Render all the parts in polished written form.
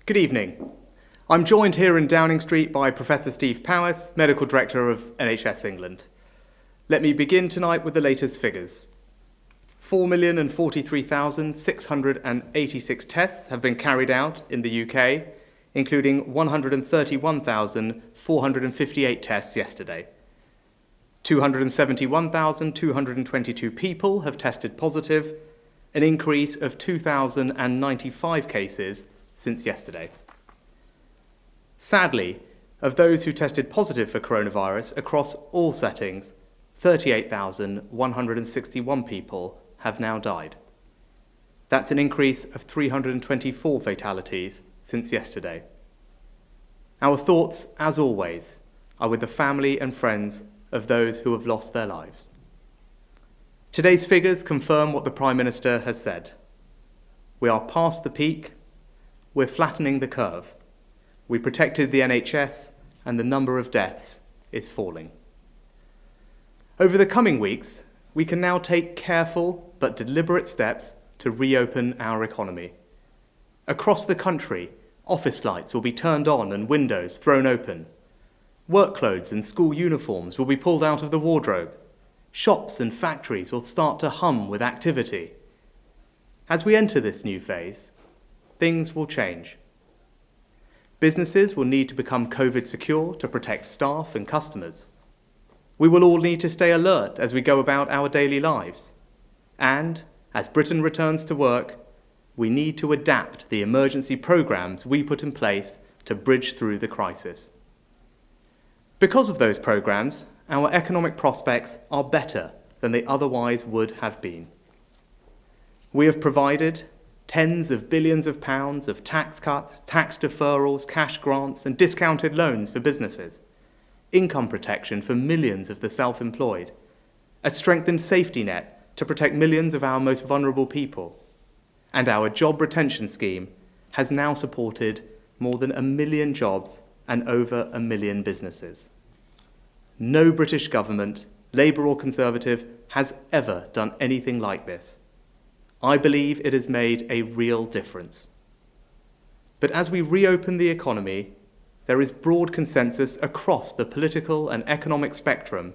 Good evening. I'm joined here in Downing Street by Professor Steve Powis, Medical Director of NHS England. Let me begin tonight with the latest figures. 4,043,686 tests have been carried out in the UK, including 131,458 tests yesterday. 271,222 people have tested positive, an increase of 2,095 cases since yesterday. Sadly, of those who tested positive for coronavirus across all settings, 38,161 people have now died. That's an increase of 324 fatalities since yesterday. Our thoughts, as always, are with the family and friends of those who have lost their lives. Today's figures confirm what the Prime Minister has said. We are past the peak. We're flattening the curve. We protected the NHS, and the number of deaths is falling. Over the coming weeks, we can now take careful but deliberate steps to reopen our economy. Across the country, office lights will be turned on and windows thrown open. Work clothes and school uniforms will be pulled out of the wardrobe. Shops and factories will start to hum with activity. As we enter this new phase, things will change. Businesses will need to become COVID secure to protect staff and customers. We will all need to stay alert as we go about our daily lives. And, as Britain returns to work, we need to adapt the emergency programmes we put in place to bridge through the crisis. Because of those programmes, our economic prospects are better than they otherwise would have been. We have provided tens of billions of pounds of tax cuts, tax deferrals, cash grants and discounted loans for businesses, income protection for millions of the self-employed, a strengthened safety net to protect millions of our most vulnerable people, and our job retention scheme has now supported more than 1 million jobs and over 1 million businesses. No British government, Labour or Conservative, has ever done anything like this. I believe it has made a real difference. But as we reopen the economy, there is broad consensus across the political and economic spectrum.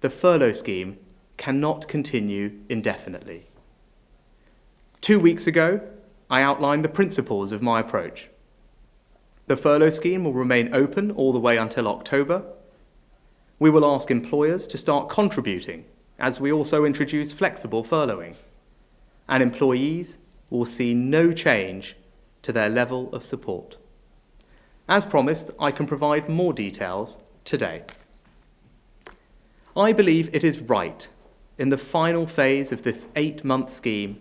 The furlough scheme cannot continue indefinitely. 2 weeks ago, I outlined the principles of my approach. The furlough scheme will remain open all the way until October. We will ask employers to start contributing as we also introduce flexible furloughing. And employees will see no change to their level of support. As promised, I can provide more details today. I believe it is right, in the final phase of this 8-month scheme,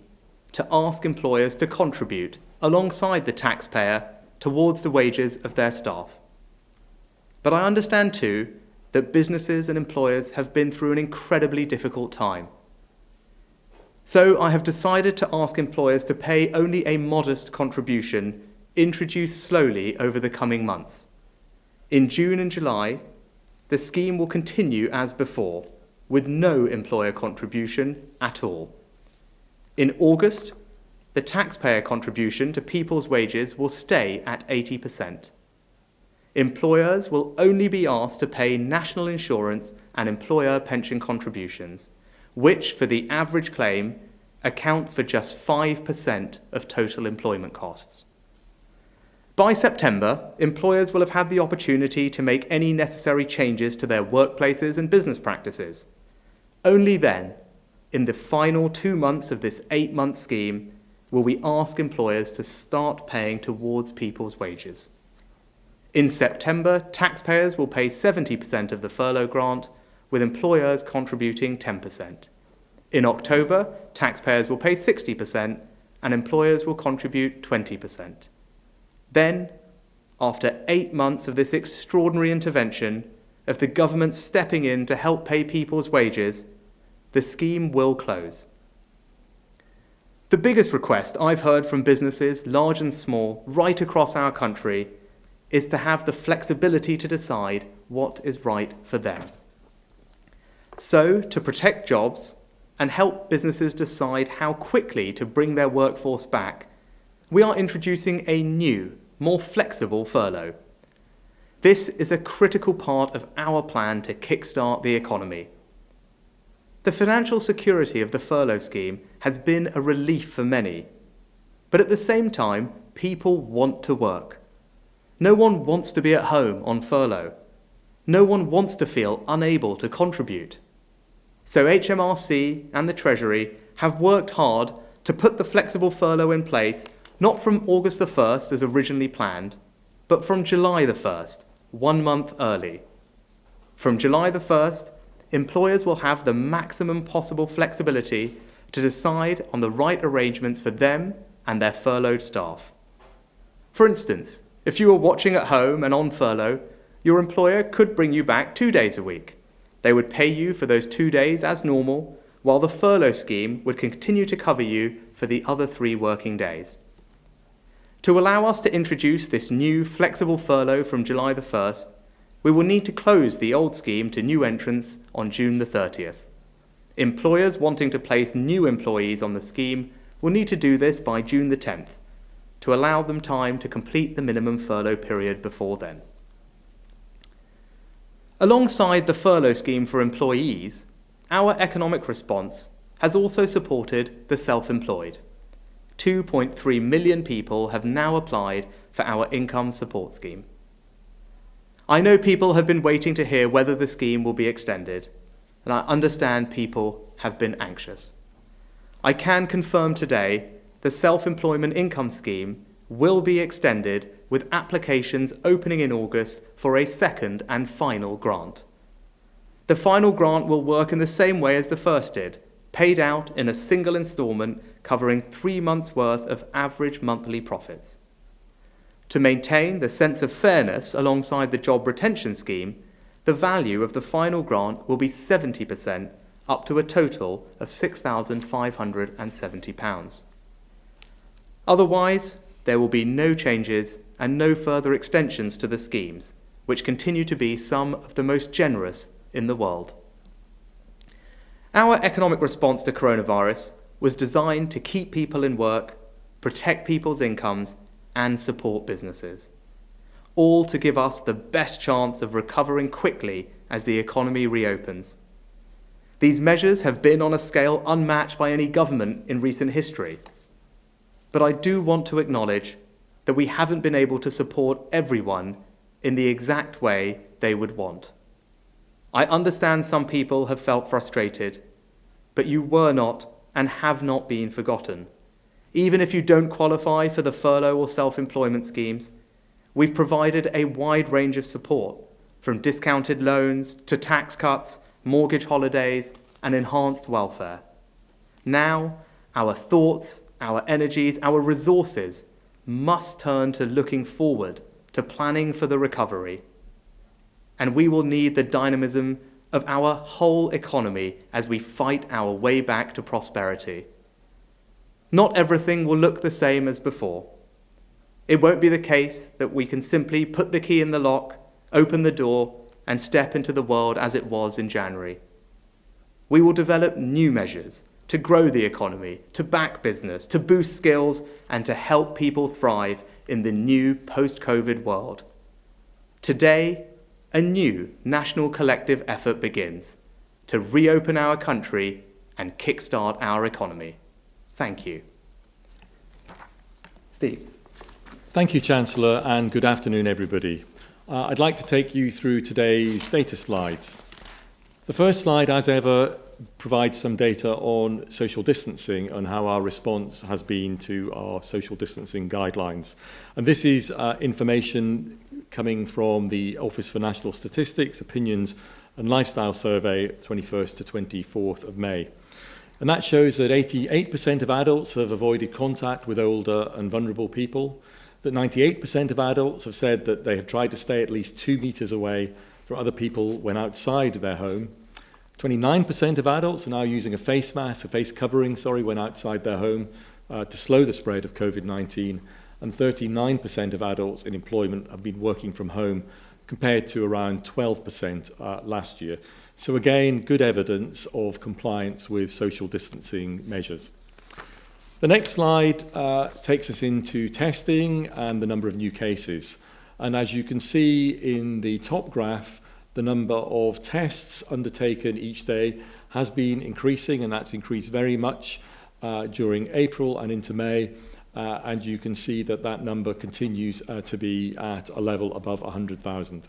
to ask employers to contribute alongside the taxpayer towards the wages of their staff. But I understand too that businesses and employers have been through an incredibly difficult time. So I have decided to ask employers to pay only a modest contribution, introduced slowly over the coming months. In June and July, the scheme will continue as before, with no employer contribution at all. In August, the taxpayer contribution to people's wages will stay at 80%. Employers will only be asked to pay national insurance and employer pension contributions, which, for the average claim, account for just 5% of total employment costs. By September, employers will have had the opportunity to make any necessary changes to their workplaces and business practices. Only then, in the final 2 months of this 8-month scheme, will we ask employers to start paying towards people's wages. In September, taxpayers will pay 70% of the furlough grant, with employers contributing 10%. In October, taxpayers will pay 60% and employers will contribute 20%. Then, after 8 months of this extraordinary intervention, of the government stepping in to help pay people's wages, the scheme will close. The biggest request I've heard from businesses, large and small, right across our country, is to have the flexibility to decide what is right for them. So, to protect jobs and help businesses decide how quickly to bring their workforce back, we are introducing a new, more flexible furlough. This is a critical part of our plan to kickstart the economy. The financial security of the furlough scheme has been a relief for many, but at the same time, people want to work. No one wants to be at home on furlough. No one wants to feel unable to contribute. So HMRC and the Treasury have worked hard to put the flexible furlough in place, not from August the 1st as originally planned, but from July the 1st, 1 month early. From July the 1st, employers will have the maximum possible flexibility to decide on the right arrangements for them and their furloughed staff. For instance, if you were watching at home and on furlough, your employer could bring you back 2 days a week. They would pay you for those 2 days as normal, while the furlough scheme would continue to cover you for the other 3 working days. To allow us to introduce this new flexible furlough from July the 1st, we will need to close the old scheme to new entrants on June the 30th. Employers wanting to place new employees on the scheme will need to do this by June the 10th, to allow them time to complete the minimum furlough period before then. Alongside the furlough scheme for employees, our economic response has also supported the self-employed. 2.3 million people have now applied for our income support scheme. I know people have been waiting to hear whether the scheme will be extended, and I understand people have been anxious. I can confirm today the self-employment income scheme will be extended with applications opening in August for a second and final grant. The final grant will work in the same way as the first did, paid out in a single instalment covering 3 months' worth of average monthly profits. To maintain the sense of fairness alongside the job retention scheme, the value of the final grant will be 70%, up to a total of £6,570. Otherwise, there will be no changes and no further extensions to the schemes, which continue to be some of the most generous in the world. Our economic response to coronavirus was designed to keep people in work, protect people's incomes, and support businesses, all to give us the best chance of recovering quickly as the economy reopens. These measures have been on a scale unmatched by any government in recent history. But I do want to acknowledge that we haven't been able to support everyone in the exact way they would want. I understand some people have felt frustrated, but you were not and have not been forgotten. Even if you don't qualify for the furlough or self-employment schemes, we've provided a wide range of support, from discounted loans to tax cuts, mortgage holidays, and enhanced welfare. Now, our thoughts, our energies, our resources must turn to looking forward, to planning for the recovery. And we will need the dynamism of our whole economy as we fight our way back to prosperity. Not everything will look the same as before. It won't be the case that we can simply put the key in the lock, open the door, and step into the world as it was in January. We will develop new measures to grow the economy, to back business, to boost skills, and to help people thrive in the new post-COVID world. Today, a new national collective effort begins to reopen our country and kickstart our economy. Thank you. Steve. Thank you, Chancellor, and good afternoon, everybody. I'd like to take you through today's data slides. The first slide, as ever, provides some data on social distancing and how our response has been to our social distancing guidelines. And this is information coming from the Office for National Statistics, Opinions and Lifestyle Survey, 21st to 24th of May. And that shows that 88% of adults have avoided contact with older and vulnerable people, that 98% of adults have said that they have tried to stay at least 2 meters away from other people when outside their home. 29% of adults are now using a face covering, when outside their home to slow the spread of COVID-19. And 39% of adults in employment have been working from home, compared to around 12% last year. So again, good evidence of compliance with social distancing measures. The next slide takes us into testing and the number of new cases. And as you can see in the top graph, the number of tests undertaken each day has been increasing, and that's increased very much during April and into May. And you can see that that number continues to be at a level above 100,000.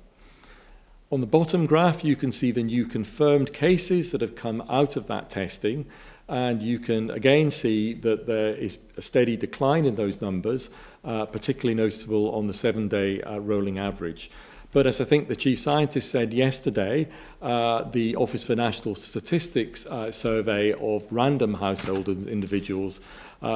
On the bottom graph, you can see the new confirmed cases that have come out of that testing. And you can again see that there is a steady decline in those numbers, particularly noticeable on the 7-day rolling average. But as I think the Chief Scientist said yesterday, the Office for National Statistics survey of random household individuals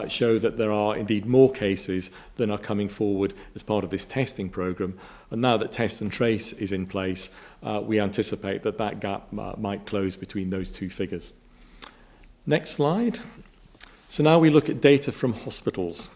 show that there are indeed more cases than are coming forward as part of this testing programme. And now that Test and Trace is in place, we anticipate that that gap might close between those two figures. Next slide. So now we look at data from hospitals.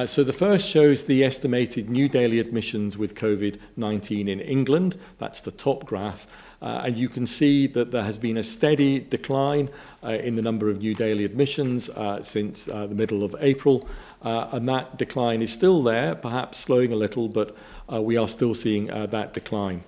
So the first shows the estimated new daily admissions with COVID-19 in England. That's the top graph. And you can see that there has been a steady decline in the number of new daily admissions since the middle of April. And that decline is still there, perhaps slowing a little, but we are still seeing that decline.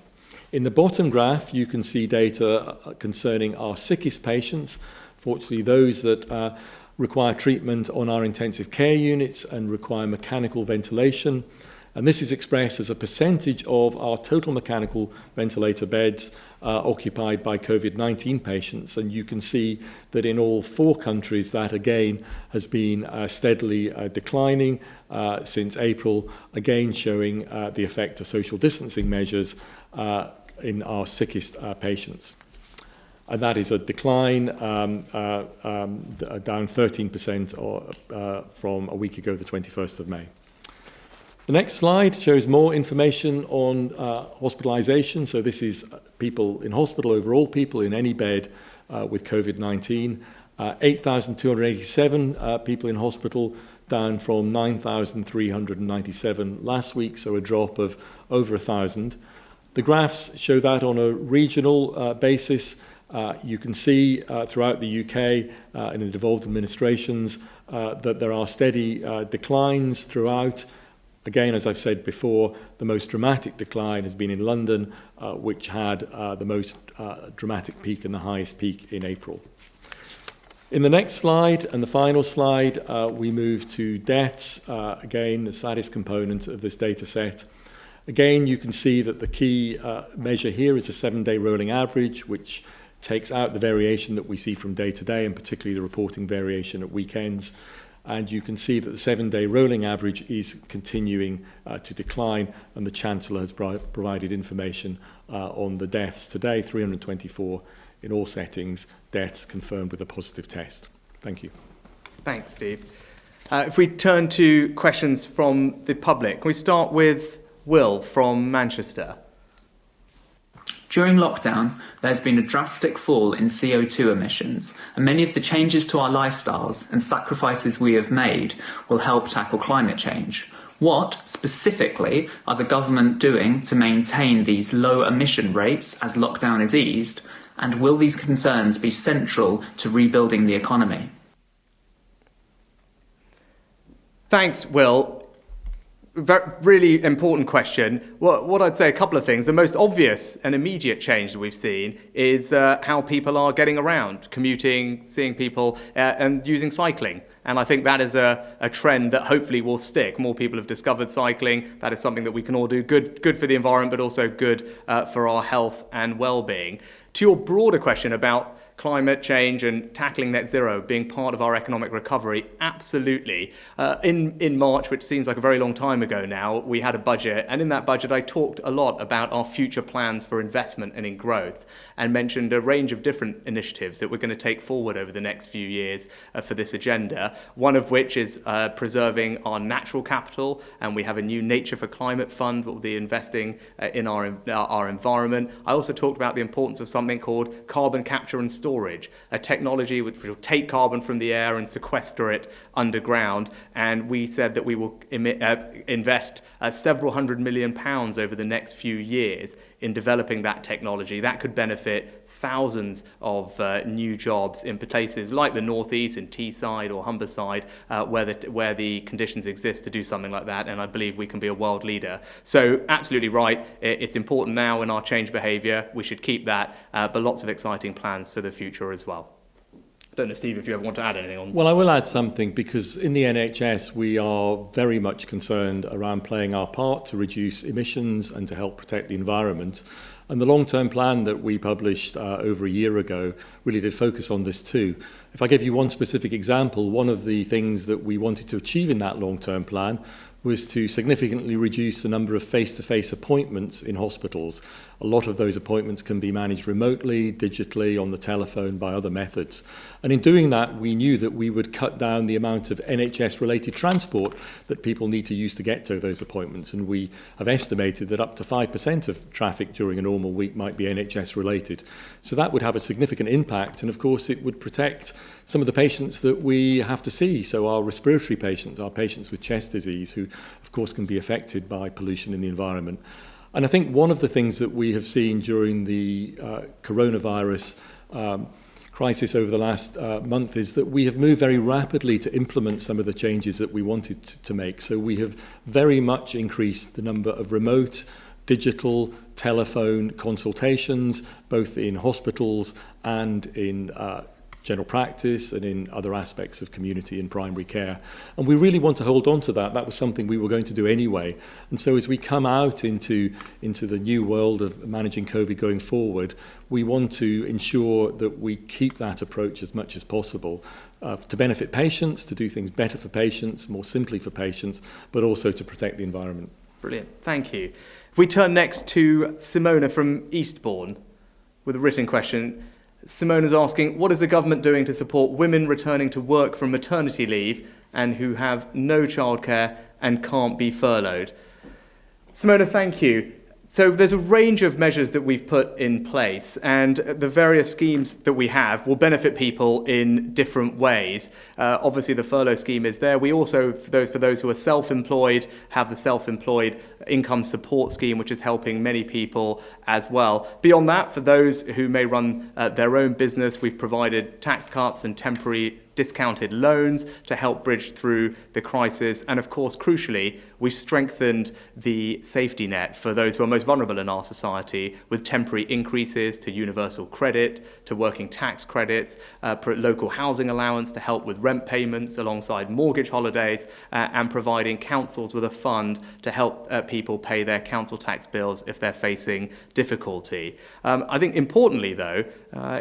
In the bottom graph, you can see data concerning our sickest patients. Fortunately, those that require treatment on our intensive care units and require mechanical ventilation. And this is expressed as a percentage of our total mechanical ventilator beds occupied by COVID-19 patients. And you can see that in all 4 countries, that again has been steadily declining since April, again showing the effect of social distancing measures in our sickest patients. And that is a decline down 13% from a week ago, the 21st of May. The next slide shows more information on hospitalisation. So this is people in hospital, overall people in any bed with COVID-19. 8,287 people in hospital, down from 9,397 last week, so a drop of over 1,000. The graphs show that on a regional basis. You can see throughout the UK and in devolved administrations that there are steady declines throughout. Again, as I've said before, the most dramatic decline has been in London, which had the most dramatic peak and the highest peak in April. In the next slide and the final slide, we move to deaths, again, the saddest component of this data set. Again, you can see that the key measure here is a 7-day rolling average, which takes out the variation that we see from day to day, and particularly the reporting variation at weekends. And you can see that the 7-day rolling average is continuing to decline, and the Chancellor has provided information on the deaths today, 324 in all settings, deaths confirmed with a positive test. Thank you. Thanks, Steve. If we turn to questions from the public, can we start with Will from Manchester? During lockdown, there's been a drastic fall in CO2 emissions, and many of the changes to our lifestyles and sacrifices we have made will help tackle climate change. What, specifically, are the government doing to maintain these low emission rates as lockdown is eased, and will these concerns be central to rebuilding the economy? Thanks, Will. Really important question. What I'd say, a couple of things. The most obvious and immediate change that we've seen is how people are getting around, commuting, seeing people, and using cycling. And I think that is a trend that hopefully will stick. More people have discovered cycling. That is something that we can all do. Good for the environment, but also good for our health and well-being. To your broader question about climate change and tackling net zero being part of our economic recovery, absolutely. In March, which seems like a very long time ago now, we had a budget, and in that budget I talked a lot about our future plans for investment and in growth, and mentioned a range of different initiatives that we're going to take forward over the next few years for this agenda, one of which is preserving our natural capital, and we have a new Nature for Climate Fund that will be investing in our environment. I also talked about the importance of something called carbon capture and storage, storage, a technology which will take carbon from the air and sequester it underground. And we said that we will invest several £100 million over the next few years in developing that technology. That could benefit thousands of new jobs in places like the Northeast, in Teesside or Humberside, where the conditions exist to do something like that. And I believe we can be a world leader. So absolutely right. It's important now in our change behaviour. We should keep that, but lots of exciting plans for the future as well. I don't know, Steve, if you ever want to add anything on. Well, I will add something, because in the NHS we are very much concerned around playing our part to reduce emissions and to help protect the environment. And the long-term plan that we published over a year ago really did focus on this too. If I give you one specific example, one of the things that we wanted to achieve in that long-term plan was to significantly reduce the number of face-to-face appointments in hospitals. A lot of those appointments can be managed remotely, digitally, on the telephone, by other methods. And in doing that, we knew that we would cut down the amount of NHS-related transport that people need to use to get to those appointments. And we have estimated that up to 5% of traffic during a normal week might be NHS-related. So that would have a significant impact. And of course, it would protect some of the patients that we have to see. So our respiratory patients, our patients with chest disease, who of course can be affected by pollution in the environment. And I think one of the things that we have seen during the coronavirus crisis over the last month is that we have moved very rapidly to implement some of the changes that we wanted to make. So we have very much increased the number of remote, digital, telephone consultations, both in hospitals and in general practice and in other aspects of community and primary care. And we really want to hold on to that. That was something we were going to do anyway. And so as we come out into the new world of managing COVID going forward, we want to ensure that we keep that approach as much as possible to benefit patients, to do things better for patients, more simply for patients, but also to protect the environment. Brilliant. Thank you. If we turn next to Simona from Eastbourne with a written question. Simona's asking, what is the government doing to support women returning to work from maternity leave and who have no childcare and can't be furloughed? Simona, thank you. So there's a range of measures that we've put in place, and the various schemes that we have will benefit people in different ways. Obviously, the furlough scheme is there. We also, for those who are self-employed, have the self-employed income support scheme, which is helping many people as well. Beyond that, for those who may run their own business, we've provided tax cuts and temporary discounted loans to help bridge through the crisis. And of course, crucially, we've strengthened the safety net for those who are most vulnerable in our society with temporary increases to universal credit, to working tax credits, local housing allowance to help with rent payments alongside mortgage holidays, and providing councils with a fund to help people pay their council tax bills if they're facing difficulty. I think importantly, though,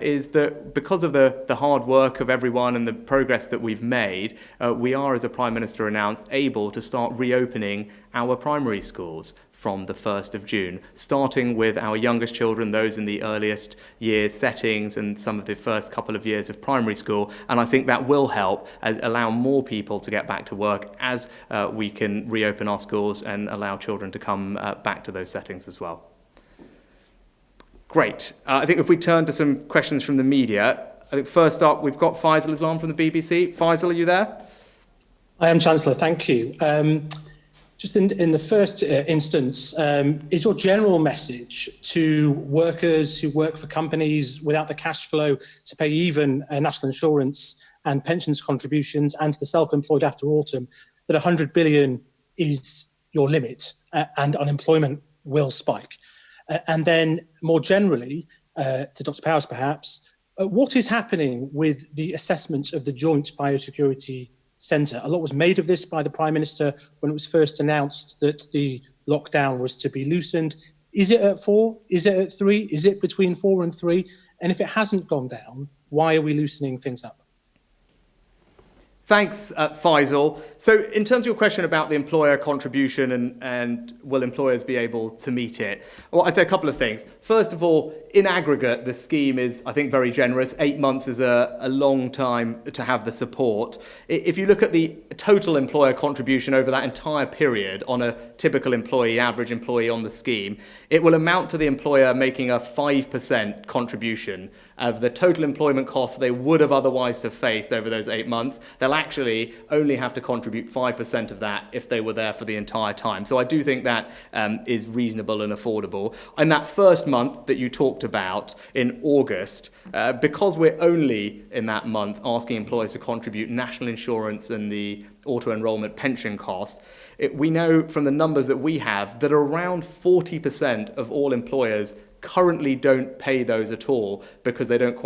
is that because of the hard work of everyone and the progress that we've made, we are, as the Prime Minister announced, able to start reopening our primary schools from the 1st of June, starting with our youngest children, those in the earliest years settings and some of the first couple of years of primary school. And I think that will help allow more people to get back to work as we can reopen our schools and allow children to come back to those settings as well. Great. I think if we turn to some questions from the media, I think first up, we've got Faisal Islam from the BBC. Faisal, are you there? I am, Chancellor. Thank you. Just in the first instance, is your general message to workers who work for companies without the cash flow to pay even national insurance and pensions contributions, and to the self-employed after autumn, that 100 billion is your limit and unemployment will spike? And then more generally, to Dr. Powers perhaps, what is happening with the assessment of the Joint Biosecurity Centre? A lot was made of this by the Prime Minister when it was first announced that the lockdown was to be loosened. Is it at 4? Is it at 3? Is it between 4 and 3? And if it hasn't gone down, why are we loosening things up? Thanks, Faisal. So in terms of your question about the employer contribution and will employers be able to meet it, well, I'd say a couple of things. First of all, in aggregate, the scheme is, I think, very generous. 8 months is a long time to have the support. If you look at the total employer contribution over that entire period on a typical employee, average employee on the scheme, it will amount to the employer making a 5% contribution of the total employment costs they would have otherwise have faced over those 8 months. They'll actually only have to contribute 5% of that if they were there for the entire time. So I do think that is reasonable and affordable. In that first month that you talked about in August, because we're only in that month asking employers to contribute national insurance and the auto-enrollment pension cost, we know from the numbers that we have that around 40% of all employers currently don't pay those at all because they don't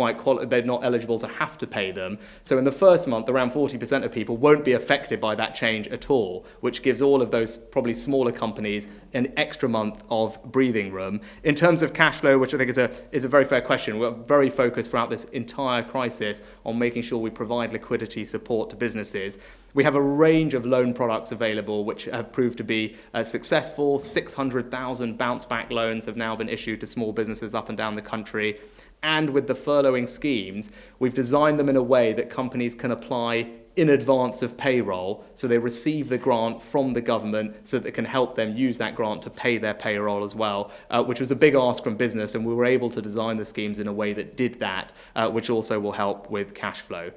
they're not eligible to have to pay them. So in the first month, around 40% of people won't be affected by that change at all, which gives all of those probably smaller companies an extra month of breathing room. In terms of cash flow, which I think is a very fair question, we're very focused throughout this entire crisis on making sure we provide liquidity support to businesses. We have a range of loan products available which have proved to be successful. 600,000 bounce back loans have now been issued to small businesses up and down the country. And with the furloughing schemes, we've designed them in a way that companies can apply in advance of payroll, so they receive the grant from the government so that it can help them use that grant to pay their payroll as well, which was a big ask from business, and we were able to design the schemes in a way that did that, which also will help with cash flow.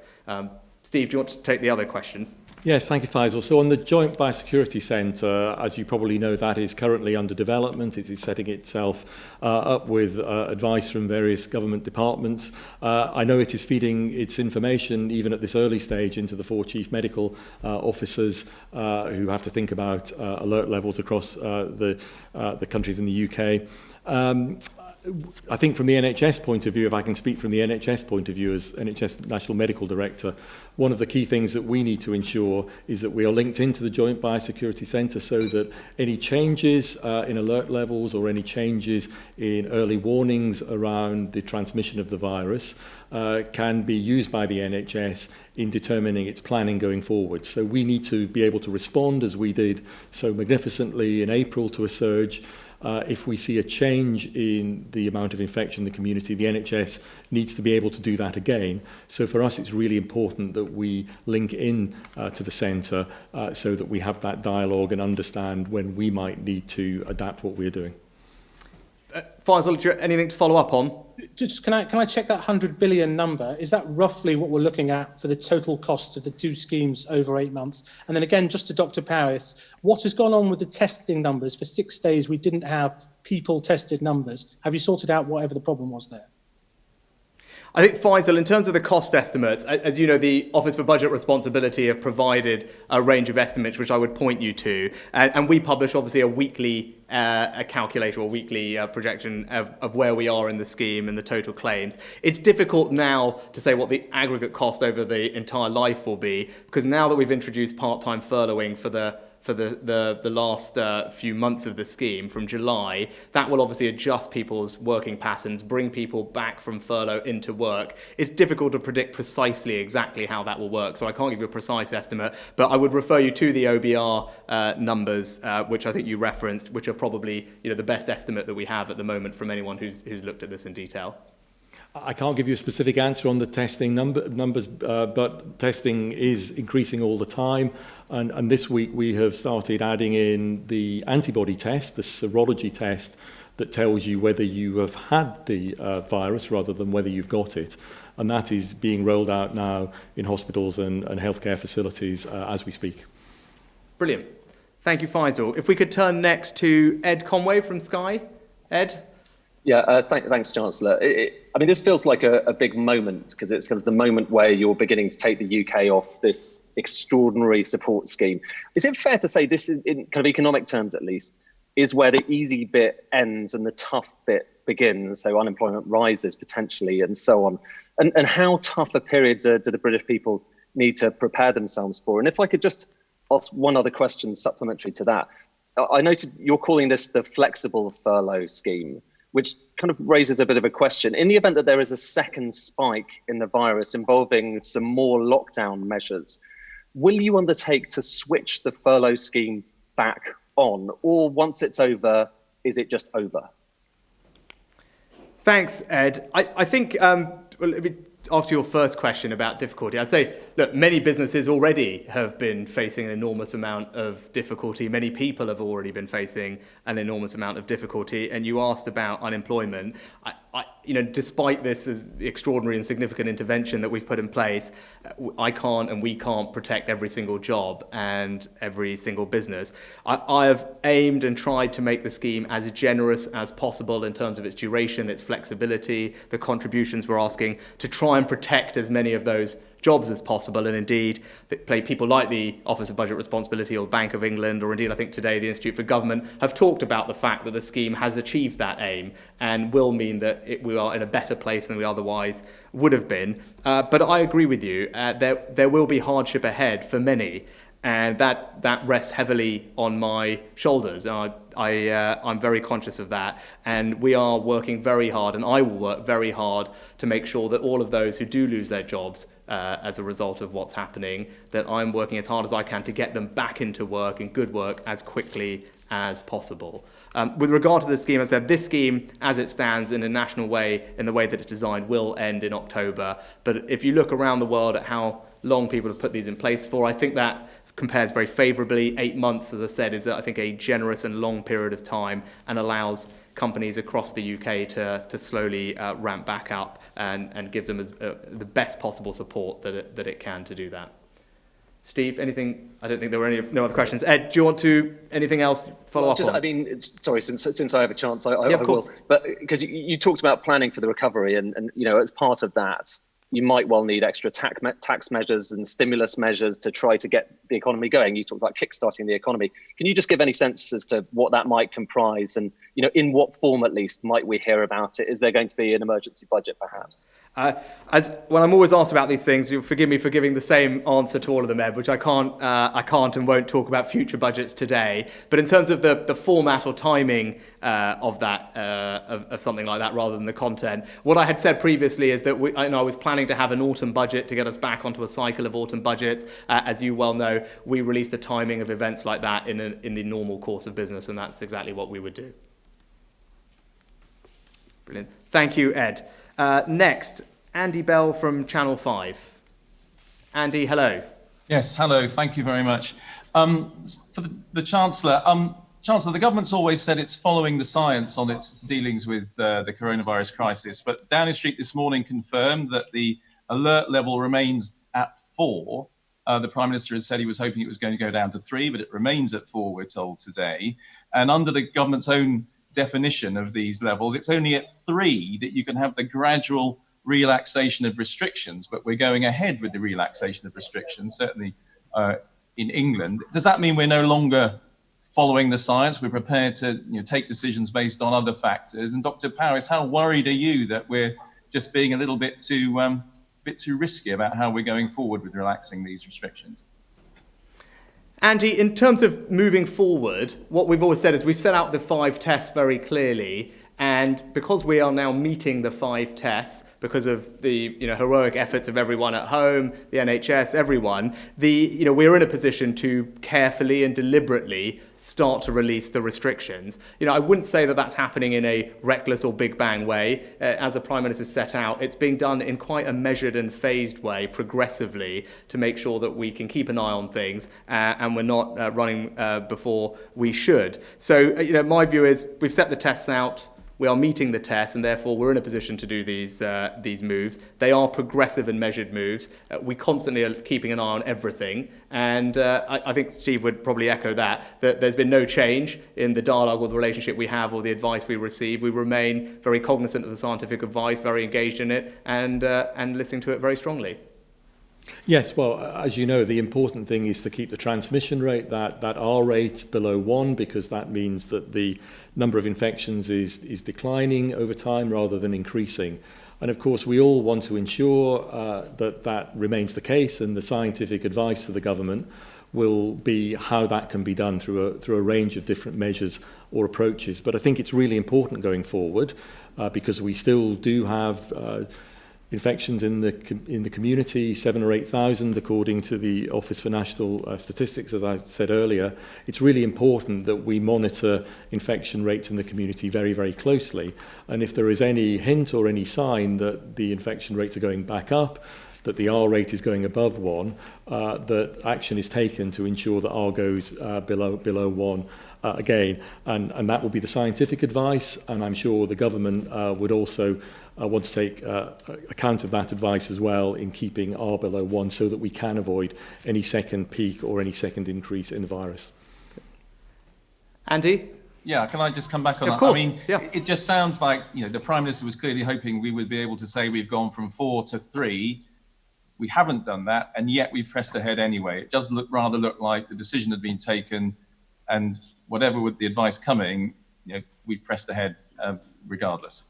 Steve, do you want to take the other question? Yes, thank you, Faisal. So on the Joint Biosecurity Centre, as you probably know, that is currently under development. It is setting itself up with advice from various government departments. I know it is feeding its information, even at this early stage, into the 4 chief medical officers who have to think about alert levels across the countries in the UK. I think from the NHS point of view, if I can speak from the NHS point of view as NHS National Medical Director, one of the key things that we need to ensure is that we are linked into the Joint Biosecurity Centre so that any changes in alert levels or any changes in early warnings around the transmission of the virus can be used by the NHS in determining its planning going forward. So we need to be able to respond, as we did so magnificently in April, to a surge. If we see a change in the amount of infection in the community, the NHS needs to be able to do that again. So for us, it's really important that we link in to the centre so that we have that dialogue and understand when we might need to adapt what we're doing. Faisal, anything to follow up on? Just can I check that 100 billion number? Is that roughly what we're looking at for the total cost of the 2 schemes over 8 months? And then again, just to Dr. Powis, what has gone on with the testing numbers? For 6 days, we didn't have people tested numbers. Have you sorted out whatever the problem was there? I think, Faisal, in terms of the cost estimates, as you know, the Office for Budget Responsibility have provided a range of estimates, which I would point you to. And we publish, obviously, a weekly a calculator or weekly projection of where we are in the scheme and the total claims. It's difficult now to say what the aggregate cost over the entire life will be, because now that we've introduced part-time furloughing for the last few months of the scheme from July, that will obviously adjust people's working patterns, bring people back from furlough into work. It's difficult to predict precisely exactly how that will work, so I can't give you a precise estimate, but I would refer you to the OBR numbers, which I think you referenced, which are probably the best estimate that we have at the moment from anyone who's looked at this in detail. I can't give you a specific answer on the testing numbers, but testing is increasing all the time. And this week we have started adding in the antibody test, the serology test, that tells you whether you have had the virus rather than whether you've got it. And that is being rolled out now in hospitals and healthcare facilities as we speak. Brilliant. Thank you, Faisal. If we could turn next to Ed Conway from Sky. Ed? Yeah, thanks, Chancellor. I mean, this feels like a big moment because it's kind of the moment where you're beginning to take the UK off this extraordinary support scheme. Is it fair to say this is, in kind of economic terms at least, is where the easy bit ends and the tough bit begins? So unemployment rises potentially and so on. And how tough a period do the British people need to prepare themselves for? And if I could just ask one other question supplementary to that. I noted you're calling this the flexible furlough scheme, which kind of raises a bit of a question. In the event that there is a second spike in the virus involving some more lockdown measures, will you undertake to switch the furlough scheme back on? Or once it's over, is it just over? Thanks, Ed. I think after your first question about difficulty, I'd say, look, many businesses already have been facing an enormous amount of difficulty. Many people have already been facing an enormous amount of difficulty. And you asked about unemployment. Despite this extraordinary and significant intervention that we've put in place, I can't and we can't protect every single job and every single business. I have aimed and tried to make the scheme as generous as possible in terms of its duration, its flexibility, the contributions we're asking, to try and protect as many of those jobs as possible. And indeed, people like the Office of Budget Responsibility or Bank of England, or indeed I think today the Institute for Government, have talked about the fact that the scheme has achieved that aim and will mean that we are in a better place than we otherwise would have been. But I agree with you, there will be hardship ahead for many, and that rests heavily on my shoulders. I'm very conscious of that, and we are working very hard, and I will work very hard to make sure that all of those who do lose their jobs as a result of what's happening, that I'm working as hard as I can to get them back into work and good work as quickly as possible. With regard to the scheme, as I said, this scheme, as it stands in a national way, in the way that it's designed, will end in October. But if you look around the world at how long people have put these in place for, I think that compares very favourably. 8 months, as I said, is I think a generous and long period of time, and allows companies across the UK to slowly ramp back up and gives them the best possible support that it can to do that. Steve, anything? I don't think there were no other questions. Ed, do you want to anything else follow up on? I mean, sorry, since I have a chance, I of course. will. But because you talked about planning for the recovery, and as part of that, you might well need extra tax measures and stimulus measures to try to get the economy going. You talked about kickstarting the economy. Can you just give any sense as to what that might comprise, and in what form at least might we hear about it? Is there going to be an emergency budget, perhaps? When I'm always asked about these things, you'll forgive me for giving the same answer to all of them, Ed, which I can't and won't talk about future budgets today. But in terms of the format or timing of that, of something like that, rather than the content, what I had said previously is that I was planning to have an autumn budget to get us back onto a cycle of autumn budgets. As you well know, we release the timing of events like that in the normal course of business, and that's exactly what we would do. Brilliant. Thank you, Ed. Next, Andy Bell from Channel 5. Andy, hello. Yes, hello. Thank you very much. For the Chancellor, Chancellor, the government's always said it's following the science on its dealings with the coronavirus crisis, but Downing Street this morning confirmed that the alert level remains at 4. The Prime Minister had said he was hoping it was going to go down to 3, but it remains at 4, we're told today. And under the government's own definition of these levels, it's only at 3 that you can have the gradual relaxation of restrictions, but we're going ahead with the relaxation of restrictions, certainly in England. Does that mean we're no longer following the science? We're prepared to take decisions based on other factors? And Dr. Powis, how worried are you that we're just being a little bit too risky about how we're going forward with relaxing these restrictions? Andy, in terms of moving forward, what we've always said is we've set out the 5 tests very clearly, and because we are now meeting the 5 tests, because of the heroic efforts of everyone at home, the NHS, everyone, we're in a position to carefully and deliberately start to release the restrictions. I wouldn't say that that's happening in a reckless or big bang way. As the Prime Minister set out, it's being done in quite a measured and phased way, progressively, to make sure that we can keep an eye on things and we're not running before we should. So, my view is we've set the tests out. We are meeting the test, and therefore we're in a position to do these moves. They are progressive and measured moves. We constantly are keeping an eye on everything, and I think Steve would probably echo that there's been no change in the dialogue or the relationship we have or the advice we receive. We remain very cognizant of the scientific advice, very engaged in it, and listening to it very strongly. Yes, well, as you know, the important thing is to keep the transmission rate, that R rate, below 1, because that means that the number of infections is declining over time rather than increasing. And of course, we all want to ensure that remains the case, and the scientific advice to the government will be how that can be done through a range of different measures or approaches. But I think it's really important going forward because we still do have infections in the community, 7,000 or 8,000 according to the Office for National Statistics, as I said earlier. It's really important that we monitor infection rates in the community very, very closely. And if there is any hint or any sign that the infection rates are going back up, that the R rate is going above 1, that action is taken to ensure that R goes below 1 again. And that will be the scientific advice, and I'm sure the government would also want to take account of that advice as well in keeping R below 1 so that we can avoid any second peak or any second increase in the virus. Andy? Yeah, can I just come back on that? Of course, I mean, it just sounds like, you know, the Prime Minister was clearly hoping we would be able to say we've gone from 4 to 3. We haven't done that, and yet we've pressed ahead anyway. It does rather look like the decision had been taken, and whatever with the advice coming, you know, we've pressed ahead regardless.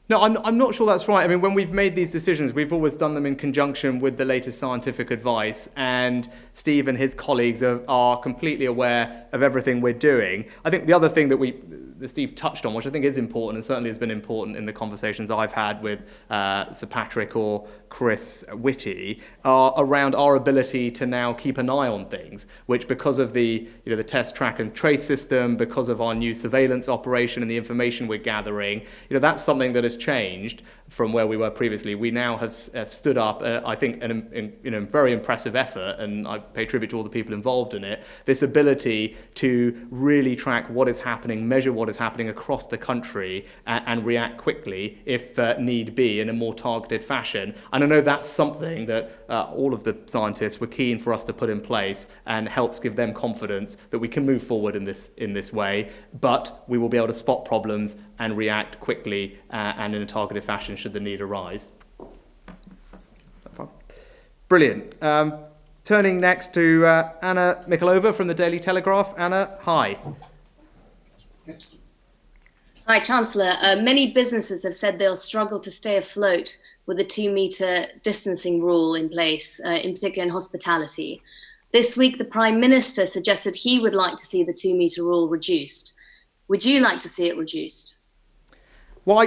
No, I'm not sure that's right. I mean, when we've made these decisions, we've always done them in conjunction with the latest scientific advice, and Steve and his colleagues are completely aware of everything we're doing. I think the other thing that Steve touched on, which I think is important and certainly has been important in the conversations I've had with Sir Patrick or Chris Whitty, are around our ability to now keep an eye on things, which because of the test, track and trace system, because of our new surveillance operation and the information we're gathering, that's something that has changed from where we were previously. We now have stood up, I think, in a very impressive effort, and I pay tribute to all the people involved in it, this ability to really track what is happening, measure what is happening across the country, and react quickly if need be in a more targeted fashion. And I know that's something that all of the scientists were keen for us to put in place, and helps give them confidence that we can move forward in this way, but we will be able to spot problems and react quickly and in a targeted fashion should the need arise. Brilliant. Turning next to Anna Mikalova from the Daily Telegraph. Anna, hi. Hi, Chancellor. Many businesses have said they'll struggle to stay afloat with a 2-metre distancing rule in place, in particular in hospitality. This week, the Prime Minister suggested he would like to see the 2-metre rule reduced. Would you like to see it reduced? Well,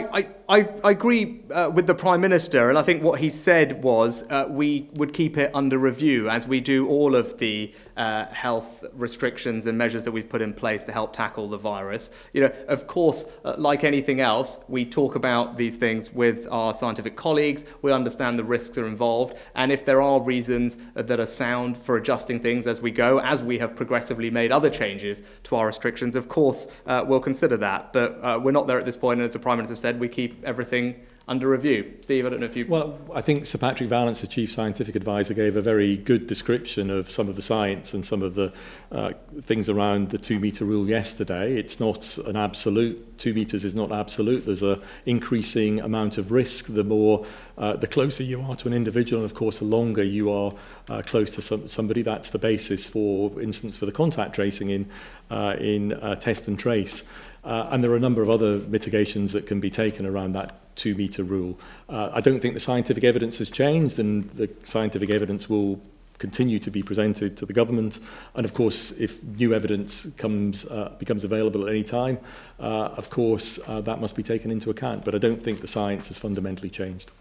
I agree with the Prime Minister, and I think what he said was we would keep it under review as we do all of the health restrictions and measures that we've put in place to help tackle the virus. Of course, like anything else, we talk about these things with our scientific colleagues. We understand the risks are involved, and if there are reasons that are sound for adjusting things as we go, as we have progressively made other changes to our restrictions, of course, we'll consider that. But we're not there at this point, and as the Prime Minister said, we keep everything under review. Steve, I don't know if you... Well, I think Sir Patrick Vallance, the Chief Scientific Advisor, gave a very good description of some of the science and some of the things around the 2-metre rule yesterday. It's not an absolute. 2 metres is not absolute. There's an increasing amount of risk. The closer you are to an individual, and of course, the longer you are close to somebody. That's the basis, for instance, for the contact tracing in test and trace. And there are a number of other mitigations that can be taken around that 2-metre rule. I don't think the scientific evidence has changed, and the scientific evidence will continue to be presented to the government. And of course, if new evidence becomes available at any time, of course, that must be taken into account. But I don't think the science has fundamentally changed.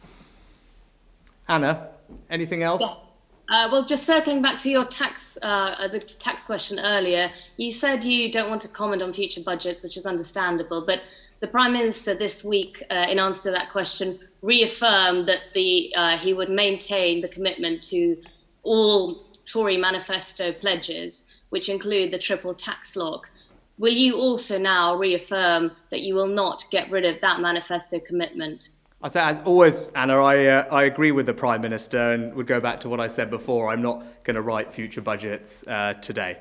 Anna, anything else? Yeah. Well, just circling back to your the tax question earlier, you said you don't want to comment on future budgets, which is understandable, but the Prime Minister this week, in answer to that question, reaffirmed that he would maintain the commitment to all Tory manifesto pledges, which include the triple tax lock. Will you also now reaffirm that you will not get rid of that manifesto commitment? I say, as always, Anna, I agree with the Prime Minister, and would go back to what I said before. I'm not going to write future budgets today.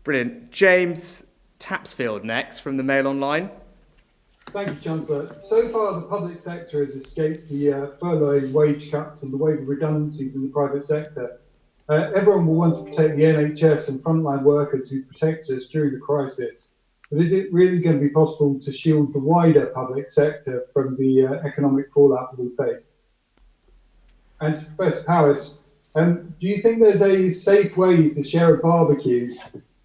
Brilliant. James Tapsfield next from the Mail Online. Thank you, Chancellor. So far, the public sector has escaped the furlough, wage cuts and the wave of redundancies in the private sector. Everyone will want to protect the NHS and frontline workers who protect us during the crisis. But is it really going to be possible to shield the wider public sector from the economic fallout we face? And to Professor Powis, do you think there's a safe way to share a barbecue,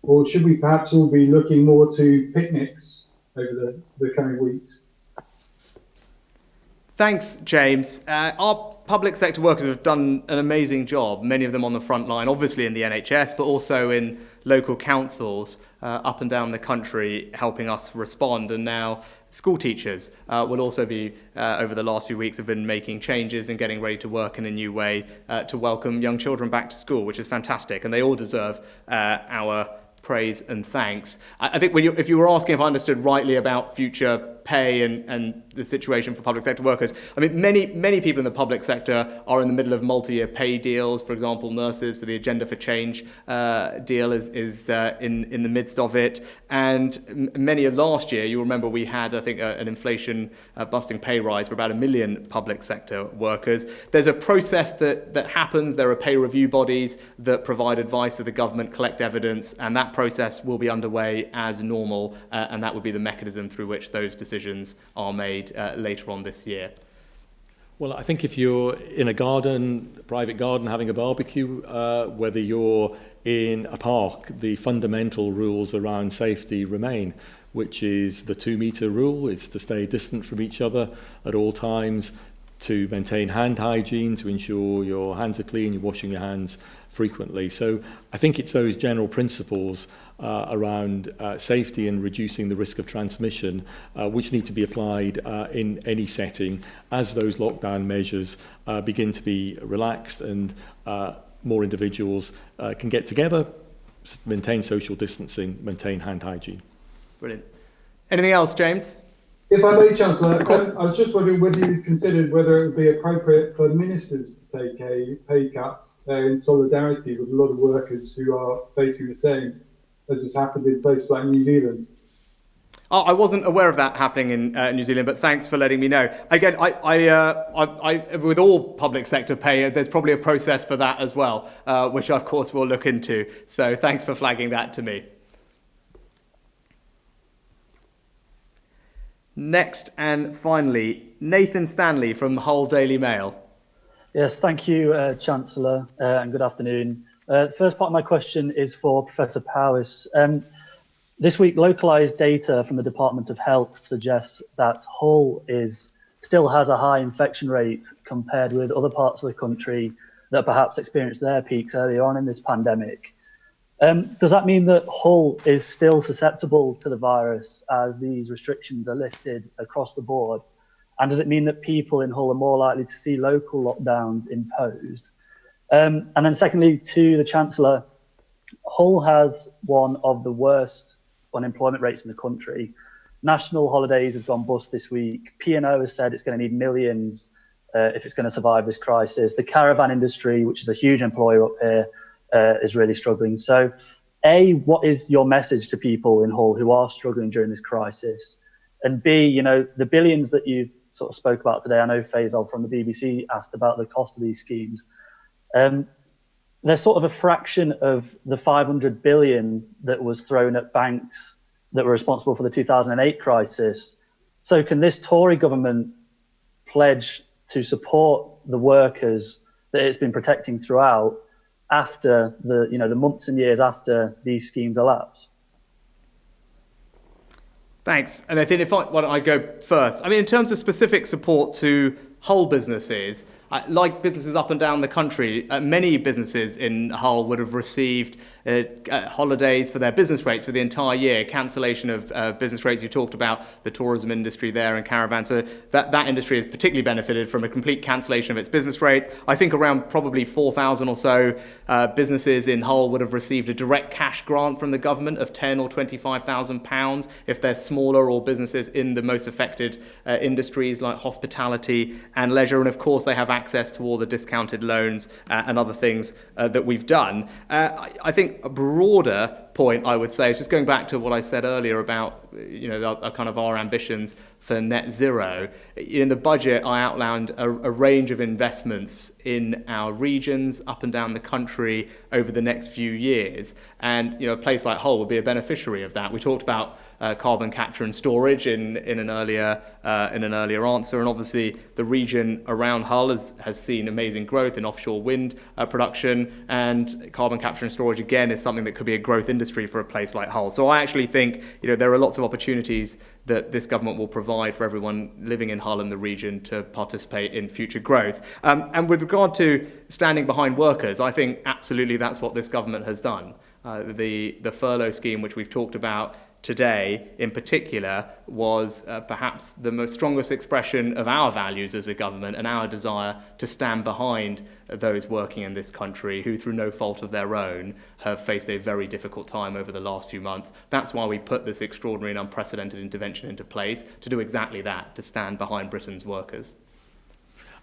or should we perhaps all be looking more to picnics over the coming weeks? Thanks, James. Our public sector workers have done an amazing job, many of them on the front line, obviously in the NHS, but also in local councils up and down the country, helping us respond. And now school teachers will also be, over the last few weeks, have been making changes and getting ready to work in a new way to welcome young children back to school, which is fantastic. And they all deserve our praise and thanks. I think if you were asking if I understood rightly about future pay and the situation for public sector workers, I mean, many people in the public sector are in the middle of multi-year pay deals. For example, nurses for the Agenda for Change deal is in the midst of it. And many of last year, you remember we had, I think, an inflation busting pay rise for about 1 million public sector workers. There's a process that happens. There are pay review bodies that provide advice to the government, collect evidence, and that process will be underway as normal, and that would be the mechanism through which those decisions are made later on this year. Well, I think if you're in a garden, a private garden, having a barbecue, whether you're in a park, the fundamental rules around safety remain, which is the 2-meter rule. It's to stay distant from each other at all times, to maintain hand hygiene, to ensure your hands are clean, you're washing your hands frequently. So I think it's those general principles around safety and reducing the risk of transmission which need to be applied in any setting as those lockdown measures begin to be relaxed and more individuals can get together, maintain social distancing, maintain hand hygiene. Brilliant. Anything else, James? If I may, Chancellor, I was just wondering whether you considered whether it would be appropriate for ministers to take a pay cut in solidarity with a lot of workers who are facing the same as has happened in places like New Zealand. Oh, I wasn't aware of that happening in New Zealand, but thanks for letting me know. Again, I with all public sector pay, there's probably a process for that as well, which of course we'll look into. So thanks for flagging that to me. Next and finally, Nathan Stanley from Hull Daily Mail. Yes, thank you, Chancellor, and good afternoon. The first part of my question is for Professor Powis. This week, localised data from the Department of Health suggests that Hull still has a high infection rate compared with other parts of the country that perhaps experienced their peaks earlier on in this pandemic. Does that mean that Hull is still susceptible to the virus as these restrictions are lifted across the board? And does it mean that people in Hull are more likely to see local lockdowns imposed? And then secondly, to the Chancellor, Hull has one of the worst unemployment rates in the country. National Holidays has gone bust this week. P&O has said it's going to need millions if it's going to survive this crisis. The caravan industry, which is a huge employer up here, is really struggling. So, A, what is your message to people in Hull who are struggling during this crisis? And B, you know, the billions that you sort of spoke about today, I know Faisal from the BBC asked about the cost of these schemes. They're sort of a fraction of the 500 billion that was thrown at banks that were responsible for the 2008 crisis. So can this Tory government pledge to support the workers that it's been protecting throughout after the months and years after these schemes elapse? Thanks. And I think why don't I go first? I mean, in terms of specific support to Hull businesses, like businesses up and down the country, many businesses in Hull would have received holidays for their business rates for the entire year, cancellation of business rates. You talked about the tourism industry there and caravans. So that industry has particularly benefited from a complete cancellation of its business rates. I think around probably 4,000 or so businesses in Hull would have received a direct cash grant from the government of £10,000 or £25,000 if they're smaller or businesses in the most affected industries like hospitality and leisure. And of course, they have access to all the discounted loans and other things that we've done. I think a broader point I would say is just going back to what I said earlier about our ambitions for net zero. In the budget, I outlined a range of investments in our regions up and down the country over the next few years, and a place like Hull will be a beneficiary of that. We talked about carbon capture and storage in an earlier answer, and obviously the region around Hull has seen amazing growth in offshore wind production, and carbon capture and storage again is something that could be a growth industry for a place like Hull. So I actually think there are lots of opportunities that this government will provide for everyone living in Hull and the region to participate in future growth. And with regard to standing behind workers, I think absolutely that's what this government has done. The furlough scheme, which we've talked about today in particular, was perhaps the most strongest expression of our values as a government and our desire to stand behind those working in this country who, through no fault of their own, have faced a very difficult time over the last few months. That's why we put this extraordinary and unprecedented intervention into place, to do exactly that, to stand behind Britain's workers.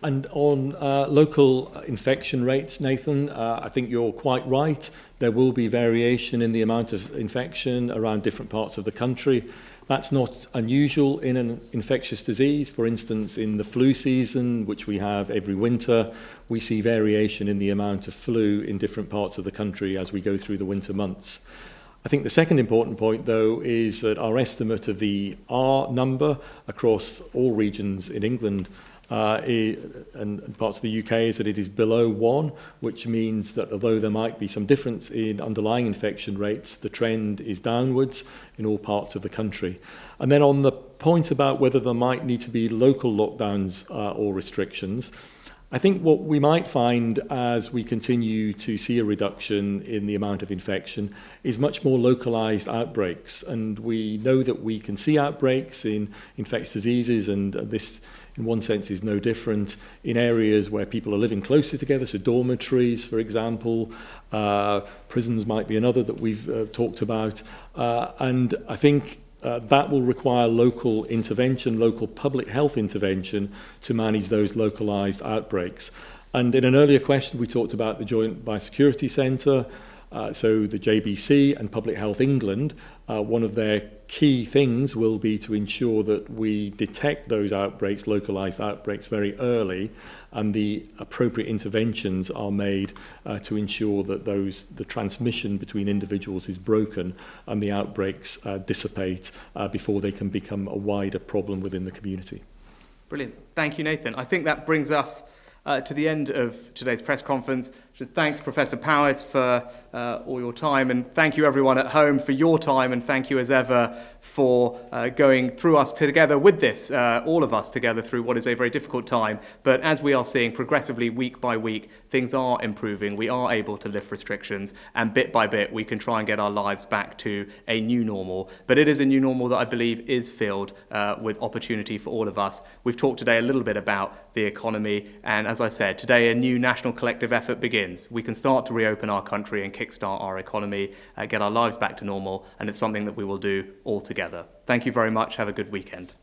And on local infection rates, Nathan, I think you're quite right. There will be variation in the amount of infection around different parts of the country. That's not unusual in an infectious disease. For instance, in the flu season, which we have every winter, we see variation in the amount of flu in different parts of the country as we go through the winter months. I think the second important point, though, is that our estimate of the R number across all regions in England and parts of the UK is that it is below 1, which means that although there might be some difference in underlying infection rates, the trend is downwards in all parts of the country. And then on the point about whether there might need to be local lockdowns or restrictions, I think what we might find as we continue to see a reduction in the amount of infection is much more localised outbreaks. And we know that we can see outbreaks in infectious diseases, and this in one sense is no different in areas where people are living closer together, so dormitories, for example, prisons might be another that we've talked about, and I think that will require local intervention, local public health intervention to manage those localised outbreaks. And in an earlier question, we talked about the Joint Biosecurity Centre, so the JBC and Public Health England. One of their key things will be to ensure that we detect those outbreaks, localised outbreaks, very early, and the appropriate interventions are made to ensure that the transmission between individuals is broken and the outbreaks dissipate before they can become a wider problem within the community. Brilliant. Thank you, Nathan. I think that brings us to the end of today's press conference. Thanks, Professor Powys, for all your time, and thank you everyone at home for your time, and thank you as ever for going through us together with this, all of us together through what is a very difficult time. But as we are seeing progressively week by week, things are improving. We are able to lift restrictions, and bit by bit we can try and get our lives back to a new normal. But it is a new normal that I believe is filled with opportunity for all of us. We've talked today a little bit about the economy, and as I said, today a new national collective effort begins. We can start to reopen our country and kickstart our economy, get our lives back to normal, and it's something that we will do all together. Thank you very much. Have a good weekend.